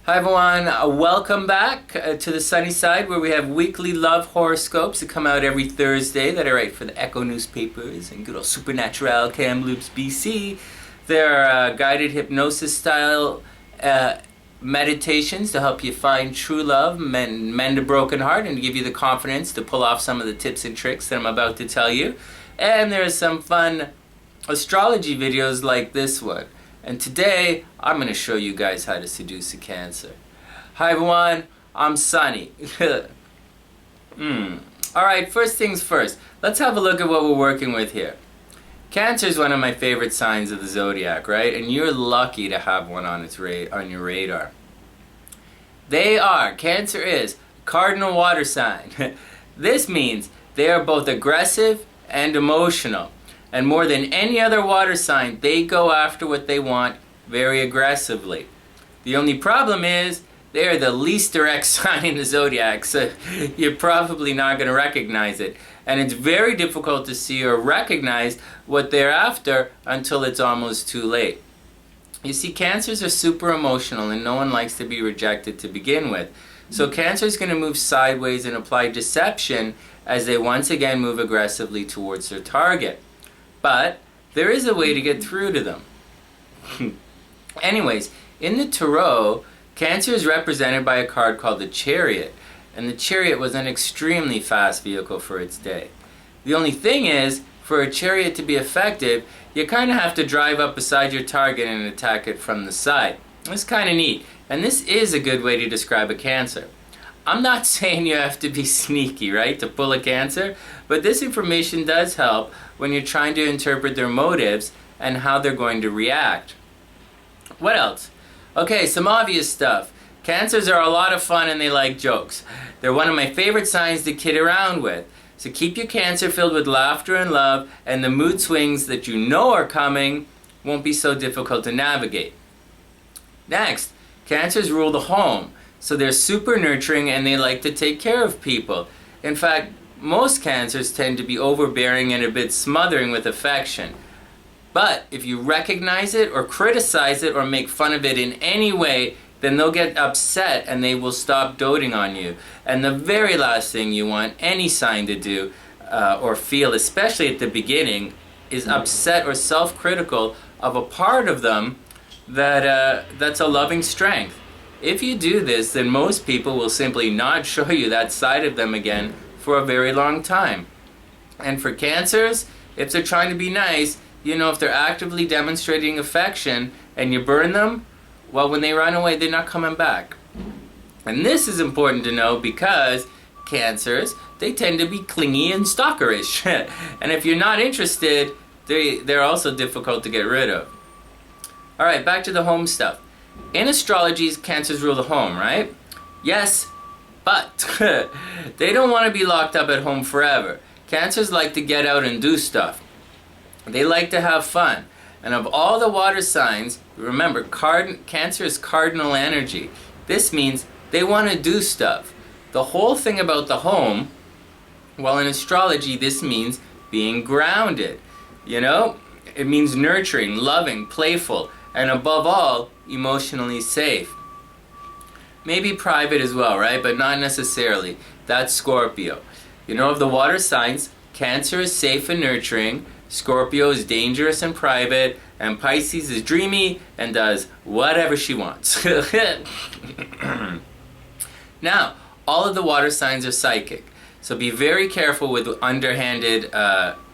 Hi everyone, welcome back to the sunny side where we have weekly love horoscopes that come out every Thursday that I write for the Echo newspapers and good old Supernatural Kamloops, BC. They're guided hypnosis style meditations to help you find true love, mend a broken heart, and to give you the confidence to pull off some of the tips and tricks that I'm about to tell you. And there's some fun astrology videos like this one. And today, I'm going to show you guys how to seduce a Cancer. Hi everyone, I'm Sunny. Alright, first things first. Let's have a look at what we're working with here. Cancer is one of my favorite signs of the zodiac, right? And you're lucky to have one on your radar. Cancer is cardinal water sign. This means they are both aggressive and emotional. And more than any other water sign, they go after what they want very aggressively. The only problem is, they are the least direct sign in the zodiac, so you're probably not going to recognize it. And it's very difficult to see or recognize what they're after until it's almost too late. You see, Cancers are super emotional and no one likes to be rejected to begin with. So Cancer is going to move sideways and apply deception as they once again move aggressively towards their target. But there is a way to get through to them. Anyways, in the Tarot, Cancer is represented by a card called the Chariot. And the Chariot was an extremely fast vehicle for its day. The only thing is, for a Chariot to be effective, you kind of have to drive up beside your target and attack it from the side. It's kind of neat. And this is a good way to describe a Cancer. I'm not saying you have to be sneaky, right, to pull a Cancer, but this information does help when you're trying to interpret their motives and how they're going to react. What else? Okay, some obvious stuff. Cancers are a lot of fun and they like jokes. They're one of my favorite signs to kid around with. So keep your Cancer filled with laughter and love, and the mood swings that you know are coming won't be so difficult to navigate. Next, Cancers rule the home. So they're super nurturing and they like to take care of people. In fact, most Cancers tend to be overbearing and a bit smothering with affection. But if you recognize it or criticize it or make fun of it in any way, then they'll get upset and they will stop doting on you. And the very last thing you want any sign to do or feel, especially at the beginning, is upset or self-critical of a part of them that's a loving strength. If you do this, then most people will simply not show you that side of them again for a very long time. And for Cancers, if they're trying to be nice, you know, if they're actively demonstrating affection and you burn them, well, when they run away, they're not coming back. And this is important to know because Cancers, they tend to be clingy and stalkerish. And if you're not interested, they're also difficult to get rid of. Alright, back to the home stuff. In astrology, Cancers rule the home, right? Yes, but they don't want to be locked up at home forever. Cancers like to get out and do stuff. They like to have fun. And of all the water signs, remember, Cancer is cardinal energy. This means they want to do stuff. The whole thing about the home, well, in astrology, this means being grounded. You know, it means nurturing, loving, playful, and above all, emotionally safe. Maybe private as well, right? But not necessarily. That's Scorpio. You know, of the water signs, Cancer is safe and nurturing, Scorpio is dangerous and private, and Pisces is dreamy and does whatever she wants. Now, all of the water signs are psychic, so be very careful with underhanded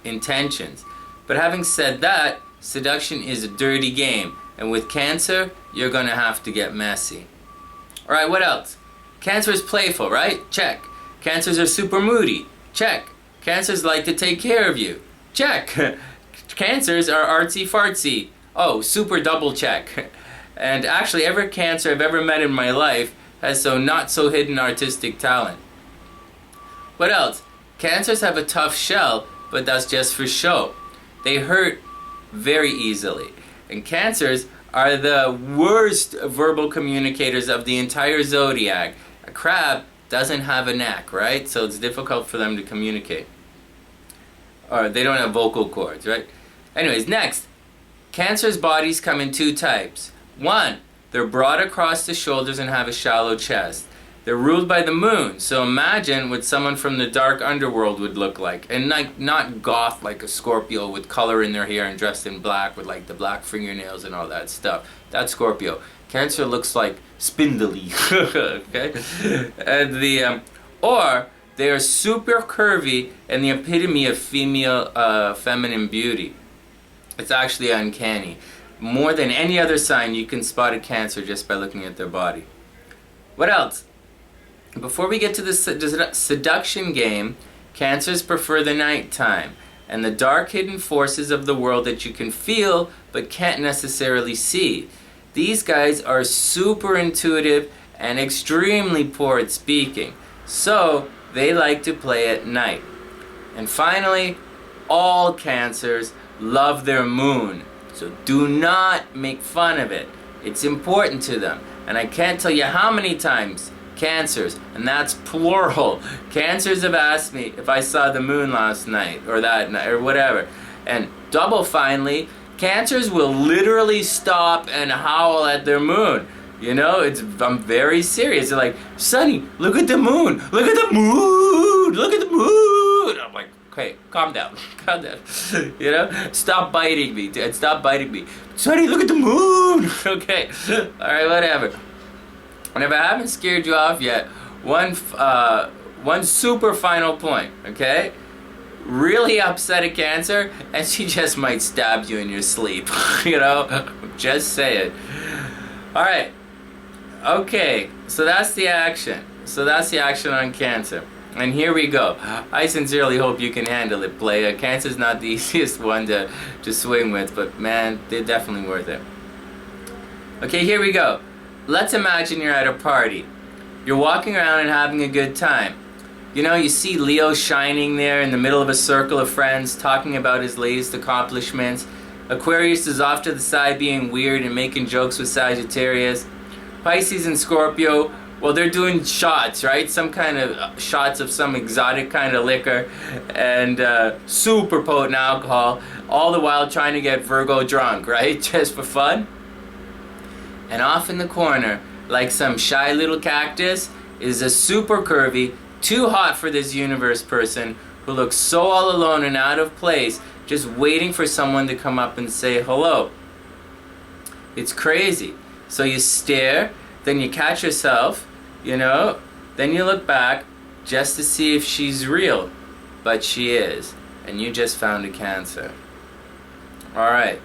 intentions. But having said that, seduction is a dirty game. And with Cancer, you're going to have to get messy. Alright, what else? Cancer is playful, right? Check. Cancers are super moody. Check. Cancers like to take care of you. Check. Cancers are artsy fartsy. Oh, super double check. And actually, every Cancer I've ever met in my life has some not so hidden artistic talent. What else? Cancers have a tough shell, but that's just for show. They hurt very easily. And Cancers are the worst verbal communicators of the entire zodiac. A crab doesn't have a neck, right? So it's difficult for them to communicate. Or they don't have vocal cords, right? Anyways, next. Cancer's bodies come in two types. One, They're broad across the shoulders and have a shallow chest. They're ruled by the moon, so imagine what someone from the dark underworld would look like. And like, not goth like a Scorpio with color in their hair and dressed in black with like the black fingernails and all that stuff. That's Scorpio. Cancer looks like spindly, okay? And or they are super curvy and the epitome of female, feminine beauty. It's actually uncanny. More than any other sign, you can spot a Cancer just by looking at their body. What else? Before we get to the seduction game, Cancers prefer the nighttime and the dark hidden forces of the world that you can feel but can't necessarily see. These guys are super intuitive and extremely poor at speaking, so they like to play at night. And finally, all Cancers love their moon, so do not make fun of it. It's important to them, and I can't tell you how many times Cancers, and that's plural, Cancers have asked me if I saw the moon last night or that night or whatever. And double finally, Cancers will literally stop and howl at their moon. You know, I'm very serious. They're like, Sonny, look at the moon, look at the moon, look at the moon. I'm like, okay, calm down, calm down. You know, stop biting me, Dad, stop biting me. Sonny, look at the moon. Okay, all right, whatever. And if I haven't scared you off yet, one super final point, okay? Really upset a Cancer, and she just might stab you in your sleep, you know? Just say it. Alright, okay, so that's the action. So that's the action on Cancer. And here we go. I sincerely hope you can handle it, playa. Cancer's not the easiest one to swing with, but man, they're definitely worth it. Okay, here we go. Let's imagine you're at a party. You're walking around and having a good time. You know, you see Leo shining there in the middle of a circle of friends talking about his latest accomplishments. Aquarius is off to the side being weird and making jokes with Sagittarius. Pisces and Scorpio, well, they're doing shots, right? Some kind of shots of some exotic kind of liquor and super potent alcohol, all the while trying to get Virgo drunk, right? Just for fun. And off in the corner, like some shy little cactus, is a super curvy, too hot for this universe person who looks so all alone and out of place, just waiting for someone to come up and say hello. It's crazy. So you stare, then you catch yourself, you know, then you look back just to see if she's real. But she is, and you just found a Cancer. Alright,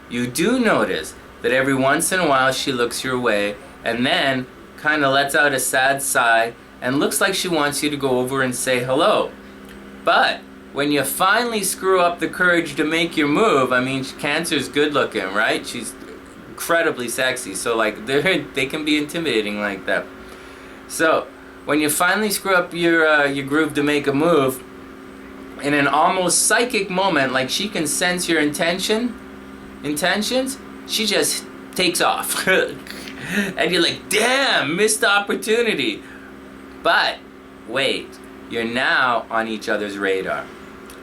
you do notice that every once in a while she looks your way and then kind of lets out a sad sigh and looks like she wants you to go over and say hello. But when you finally screw up the courage to make your move, I mean, Cancer's good looking, right? She's incredibly sexy, so like they can be intimidating like that. So when you finally screw up your groove to make a move, in an almost psychic moment, like she can sense your intentions, she just takes off. And you're like, damn, missed opportunity. But wait, you're now on each other's radar.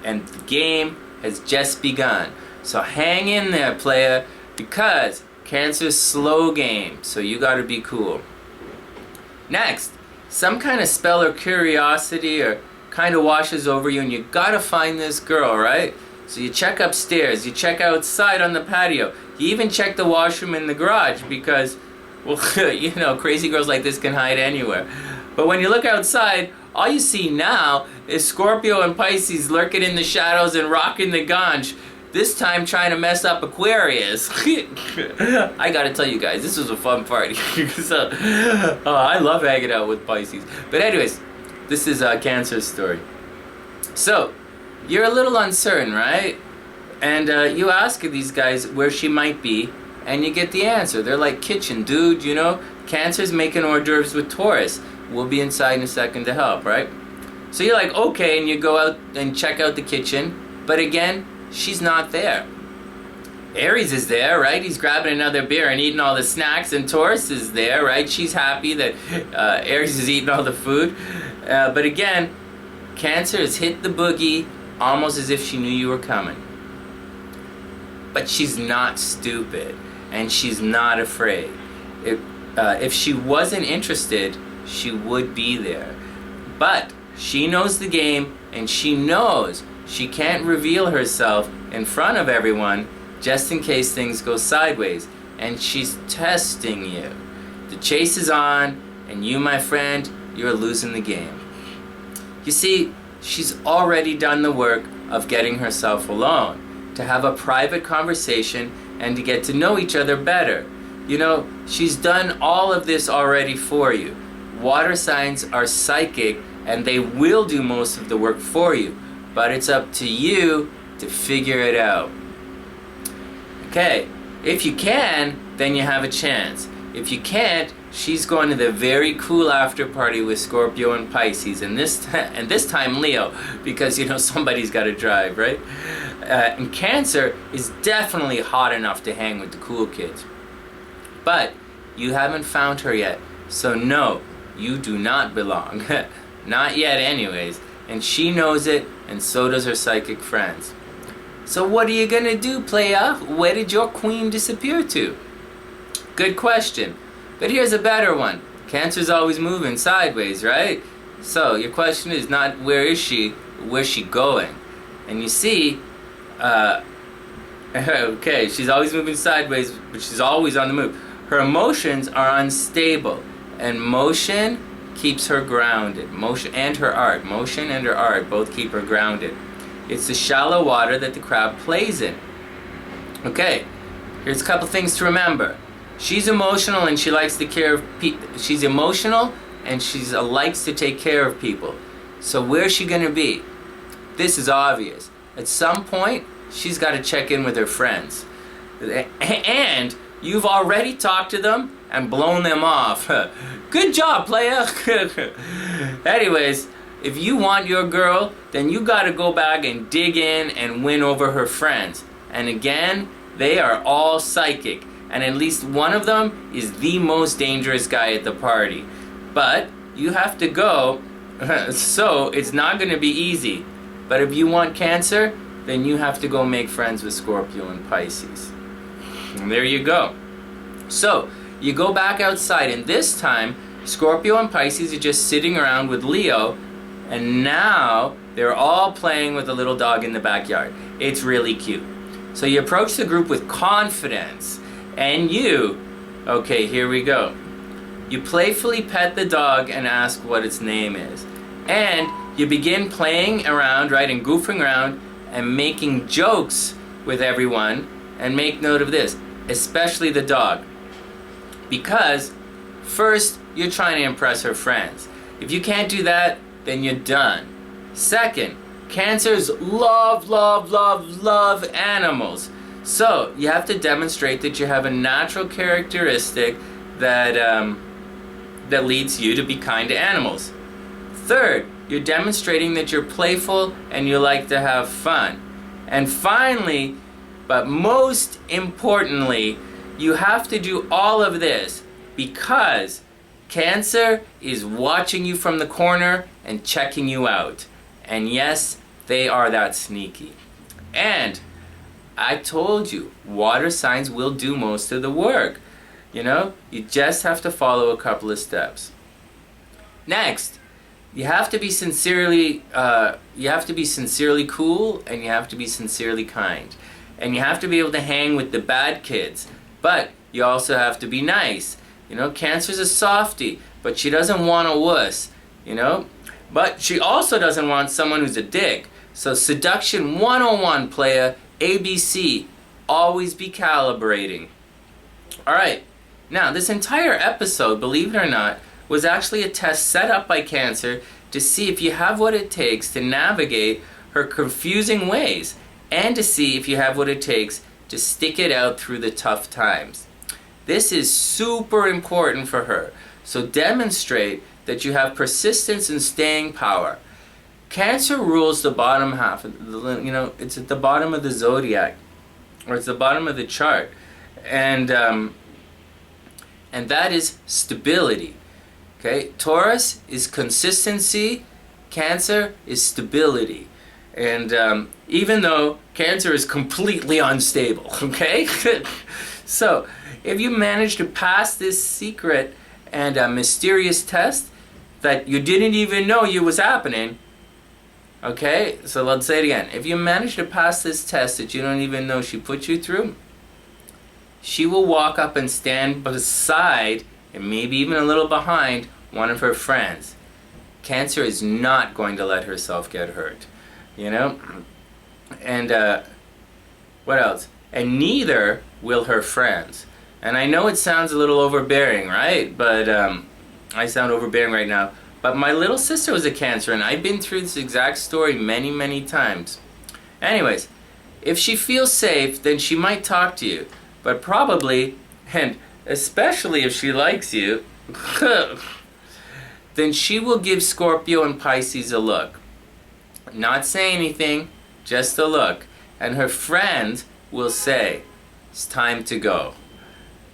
And the game has just begun. So hang in there, playa, because Cancer's slow game, so you gotta be cool. Next, some kind of spell or curiosity or kind of washes over you and you gotta find this girl, right? So you check upstairs, you check outside on the patio, you even check the washroom in the garage because, well, you know, crazy girls like this can hide anywhere. But when you look outside, all you see now is Scorpio and Pisces lurking in the shadows and rocking the ganj, this time trying to mess up Aquarius. I gotta tell you guys, this was a fun party. So, I love hanging out with Pisces. But anyways, this is Cancer's story. So, you're a little uncertain, right? And you ask these guys where she might be, and you get the answer. They're like, kitchen, dude, you know? Cancer's making hors d'oeuvres with Taurus. We'll be inside in a second to help, right? So you're like, okay, and you go out and check out the kitchen, but again, she's not there. Aries is there, right? He's grabbing another beer and eating all the snacks, and Taurus is there, right? She's happy that Aries is eating all the food. But again, Cancer has hit the boogie almost as if she knew you were coming. But she's not stupid, and she's not afraid. If she wasn't interested, she would be there. But she knows the game, and she knows she can't reveal herself in front of everyone just in case things go sideways. And she's testing you. The chase is on, and you, my friend, you're losing the game. You see, she's already done the work of getting herself alone, to have a private conversation and to get to know each other better. You know, she's done all of this already for you. Water signs are psychic, and they will do most of the work for you, but it's up to you to figure it out. Okay, if you can, then you have a chance. If you can't, she's going to the very cool after party with Scorpio and Pisces, and this time Leo, because you know somebody's got to drive, right? And Cancer is definitely hot enough to hang with the cool kids, but you haven't found her yet, so no, you do not belong. Not yet anyways, and she knows it, and so does her psychic friends. So what are you gonna do, playa? Where did your queen disappear to? Good question, but here's a better one. Cancer's always moving sideways, right? So your question is not where is she, where's she going? And you see, okay, she's always moving sideways, but she's always on the move. Her emotions are unstable, and motion keeps her grounded. Motion and her art both keep her grounded. It's the shallow water that the crab plays in. Okay, here's a couple things to remember. She's emotional and she likes to care of people. She's emotional and she likes to take care of people. So where's she gonna be? This is obvious. At some point, she's got to check in with her friends. And you've already talked to them and blown them off. Good job, playa. Anyways, if you want your girl, then you got to go back and dig in and win over her friends. And again, they are all psychic, and at least one of them is the most dangerous guy at the party. But you have to go, so it's not going to be easy. But if you want Cancer, then you have to go make friends with Scorpio and Pisces. And there you go. So you go back outside, and this time Scorpio and Pisces are just sitting around with Leo, and now they're all playing with the little dog in the backyard. It's really cute. So you approach the group with confidence, and okay, here we go. You playfully pet the dog and ask what its name is. And you begin playing around, right, and goofing around and making jokes with everyone. And make note of this, especially the dog. Because first, you're trying to impress her friends. If you can't do that, then you're done. Second, Cancers love animals. So you have to demonstrate that you have a natural characteristic that leads you to be kind to animals. Third, you're demonstrating that you're playful and you like to have fun. And finally, but most importantly, you have to do all of this because Cancer is watching you from the corner and checking you out. And yes, they are that sneaky. And I told you, water signs will do most of the work. You know, you just have to follow a couple of steps. Next, you have to be sincerely cool, and you have to be sincerely kind. And you have to be able to hang with the bad kids. But you also have to be nice. You know, Cancer's a softie, but she doesn't want a wuss, you know? But she also doesn't want someone who's a dick. So Seduction 101, playa, ABC, always be calibrating. Alright, now this entire episode, believe it or not, was actually a test set up by Cancer to see if you have what it takes to navigate her confusing ways, and to see if you have what it takes to stick it out through the tough times. This is super important for her, so demonstrate that you have persistence and staying power. Cancer rules the bottom half, it's at the bottom of the zodiac, or it's the bottom of the chart, and that is stability. Okay, Taurus is consistency, Cancer is stability. And even though Cancer is completely unstable, okay? So, if you manage to pass this secret and mysterious test that you didn't even know you was happening, okay, so let's say it again. If you manage to pass this test that you don't even know she put you through, she will walk up and stand beside, and maybe even a little behind, one of her friends. Cancer is not going to let herself get hurt, you know? And what else? And neither will her friends. And I know it sounds a little overbearing, right? But I sound overbearing right now. But my little sister was a Cancer, and I've been through this exact story many, many times. Anyways, if she feels safe, then she might talk to you. But probably, and especially if she likes you, then she will give Scorpio and Pisces a look. Not say anything, just a look. And her friend will say, it's time to go.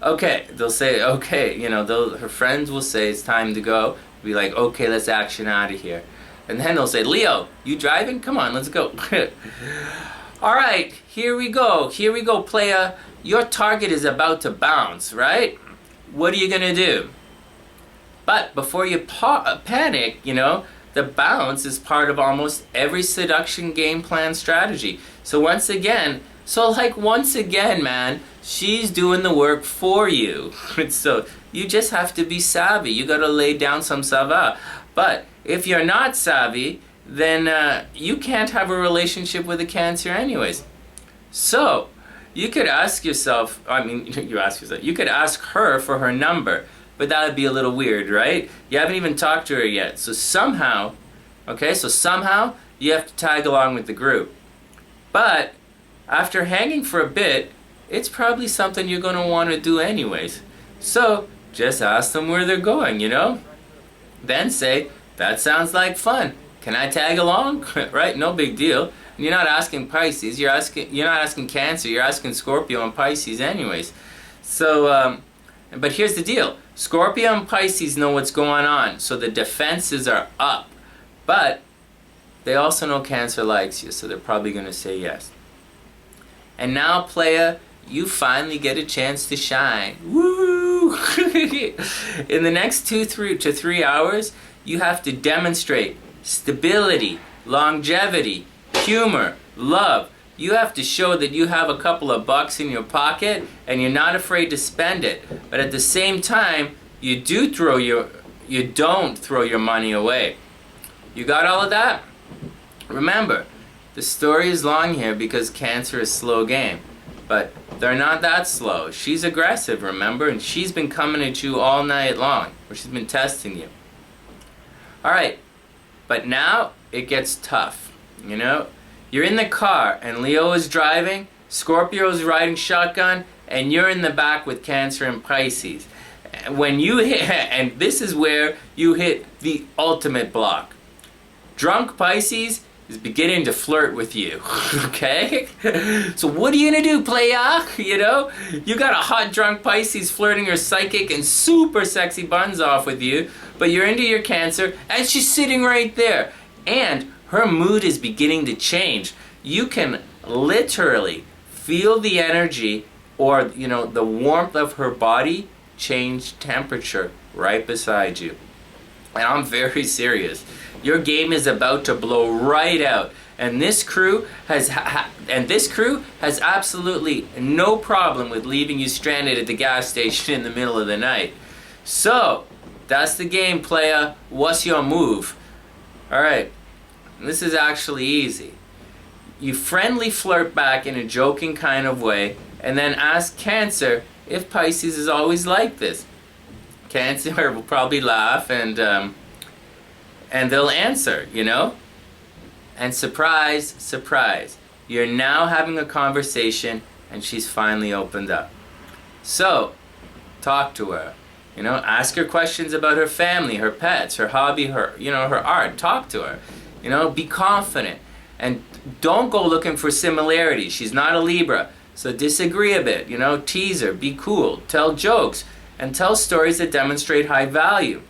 Okay, they'll say, okay, you know, her friends will say it's time to go. Be like, okay, let's action out of here. And then they'll say, Leo, you driving? Come on, let's go. Alright, here we go, playa. Your target is about to bounce, right? What are you gonna do? But before you panic, you know, the bounce is part of almost every seduction game plan strategy. So once again, man, she's doing the work for you. So you just have to be savvy. You gotta lay down some savoir. But if you're not savvy, then you can't have a relationship with a Cancer anyways. So you could ask yourself, you could ask her for her number. But that would be a little weird, right? You haven't even talked to her yet. So somehow you have to tag along with the group. But after hanging for a bit, it's probably something you're going to want to do anyways. So just ask them where they're going, you know? Then say, that sounds like fun. Can I tag along? Right? No big deal. And you're not asking Pisces. You're not asking Cancer. You're asking Scorpio and Pisces anyways. So, but here's the deal. Scorpio and Pisces know what's going on, so the defenses are up. But they also know Cancer likes you, so they're probably going to say yes. And now, playa, you finally get a chance to shine. Woo! In the next 2 to 3 hours, you have to demonstrate stability, longevity, humor, love. You have to show that you have a couple of bucks in your pocket and you're not afraid to spend it. But at the same time, you don't throw your money away. You got all of that? Remember, the story is long here because Cancer is slow game. But they're not that slow. She's aggressive, remember? And she's been coming at you all night long. Or she's been testing you. Alright, but now it gets tough, you know? You're in the car and Leo is driving, Scorpio is riding shotgun, and you're in the back with Cancer and Pisces. When you hit, and this is where you hit the ultimate block. Drunk Pisces is beginning to flirt with you, okay? So what are you gonna do, playa? You know? You got a hot drunk Pisces flirting her psychic and super sexy buns off with you, but you're into your Cancer, and she's sitting right there. And her mood is beginning to change. You can literally feel the energy or, you know, the warmth of her body change temperature right beside you. And I'm very serious. Your game is about to blow right out. And this crew has absolutely no problem with leaving you stranded at the gas station in the middle of the night. So, that's the game, playa. What's your move? Alright. This is actually easy. You friendly flirt back in a joking kind of way and then ask Cancer if Pisces is always like this. Cancer will probably laugh and they'll answer, you know? And surprise, surprise, you're now having a conversation and she's finally opened up. So, talk to her. You know, ask her questions about her family, her pets, her hobby, her art. Talk to her. You know, be confident. And don't go looking for similarities. She's not a Libra. So disagree a bit. You know, tease her. Be cool. Tell jokes. And tell stories that demonstrate high value.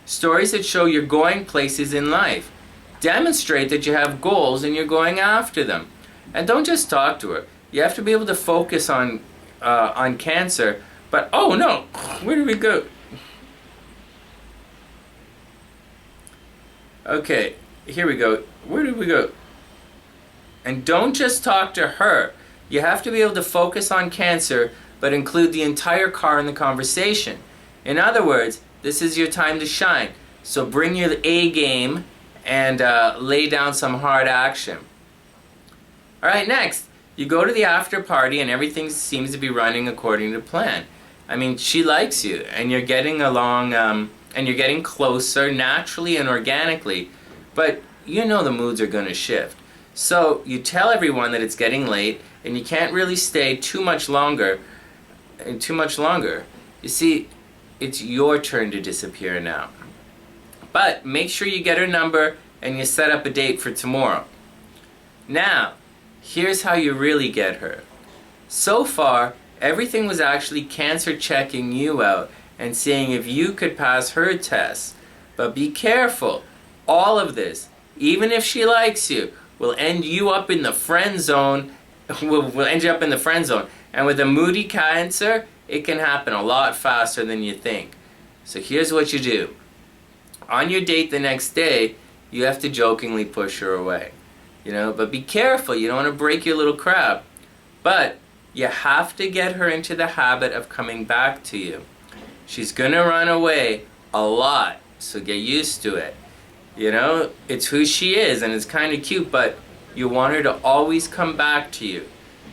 Stories that show you're going places in life. Demonstrate that you have goals and you're going after them. And don't just talk to her. You have to be able to focus on on Cancer. But, oh no, where did we go? Okay, here we go. Where did we go? And don't just talk to her. You have to be able to focus on Cancer, but include the entire car in the conversation. In other words, this is your time to shine. So bring your A game and lay down some hard action. Alright, next, you go to the after party and everything seems to be running according to plan. I mean, she likes you and you're getting along and you're getting closer naturally and organically, but you know the moods are going to shift. So you tell everyone that it's getting late and you can't really stay too much longer. You see, it's your turn to disappear now. But make sure you get her number and you set up a date for tomorrow. Now, here's how you really get her. So far, everything was actually Cancer checking you out and seeing if you could pass her test. But be careful. All of this, even if she likes you, will end you up in the friend zone. will end you up in the friend zone. And with a moody Cancer, it can happen a lot faster than you think. So here's what you do. On your date the next day, you have to jokingly push her away. But be careful. You don't want to break your little crab. But you have to get her into the habit of coming back to you. She's gonna run away a lot, so get used to it. It's who she is and it's kind of cute, but you want her to always come back to you.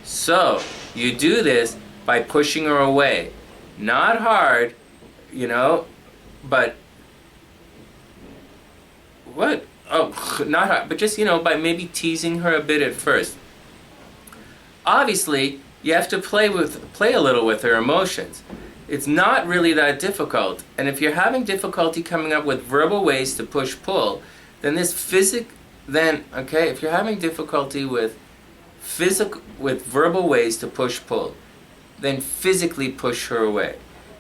So you do this by pushing her away. Not hard, but what? Oh, not hard, but just, by maybe teasing her a bit at first. Obviously, you have to play a little with her emotions. It's not really that difficult, and if you're having difficulty coming up with verbal ways to push-pull, then if you're having difficulty with verbal ways to push-pull, then physically push her away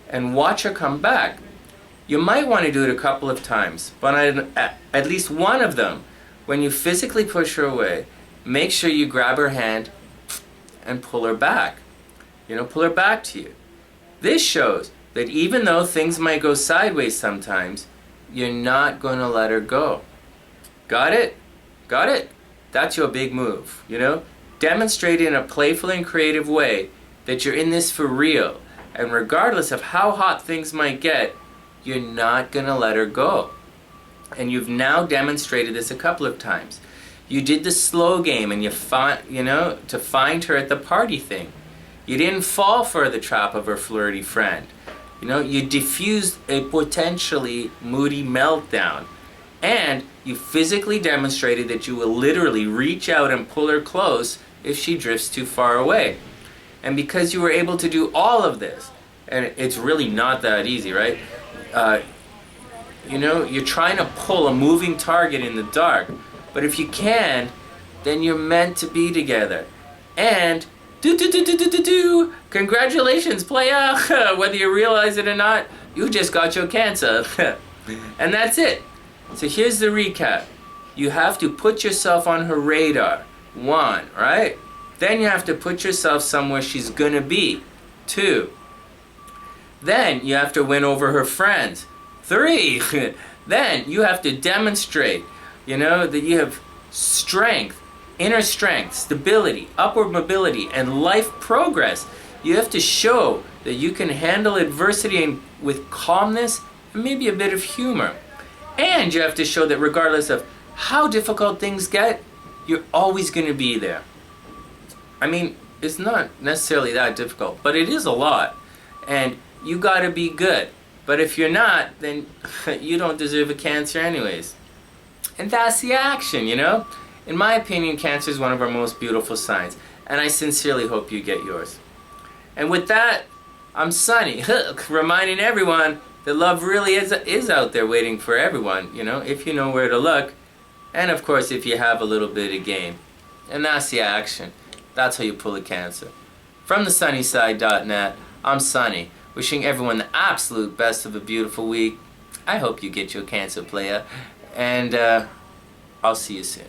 and watch her come back. You might want to do it a couple of times, but at least one of them, when you physically push her away, make sure you grab her hand and pull her back. Pull her back to you. This shows that even though things might go sideways sometimes, you're not going to let her go. Got it? Got it? That's your big move, Demonstrate in a playful and creative way that you're in this for real. And regardless of how hot things might get, you're not going to let her go. And you've now demonstrated this a couple of times. You did the slow game and to find her at the party thing. You didn't fall for the trap of her flirty friend. You diffused a potentially moody meltdown. And you physically demonstrated that you will literally reach out and pull her close if she drifts too far away. And because you were able to do all of this, and it's really not that easy, right? You're trying to pull a moving target in the dark. But if you can, then you're meant to be together. And congratulations, playa! Whether you realize it or not, you just got your Cancer. And that's it. So here's the recap. You have to put yourself on her radar. 1, right? Then you have to put yourself somewhere she's gonna be. 2. Then you have to win over her friends. 3. Then you have to demonstrate, that you have strength, inner strength, stability, upward mobility, and life progress. You have to show that you can handle adversity with calmness and maybe a bit of humor. And you have to show that regardless of how difficult things get, you're always going to be there. I mean, it's not necessarily that difficult, but it is a lot. And you got to be good. But if you're not, then you don't deserve a Cancer anyways. And that's the action, In my opinion, Cancer is one of our most beautiful signs. And I sincerely hope you get yours. And with that, I'm Sunny, reminding everyone that love really is out there waiting for everyone, if you know where to look. And of course, if you have a little bit of game. And that's the action. That's how you pull a Cancer. From thesunnyside.net, I'm Sunny, wishing everyone the absolute best of a beautiful week. I hope you get your Cancer, playa. And I'll see you soon.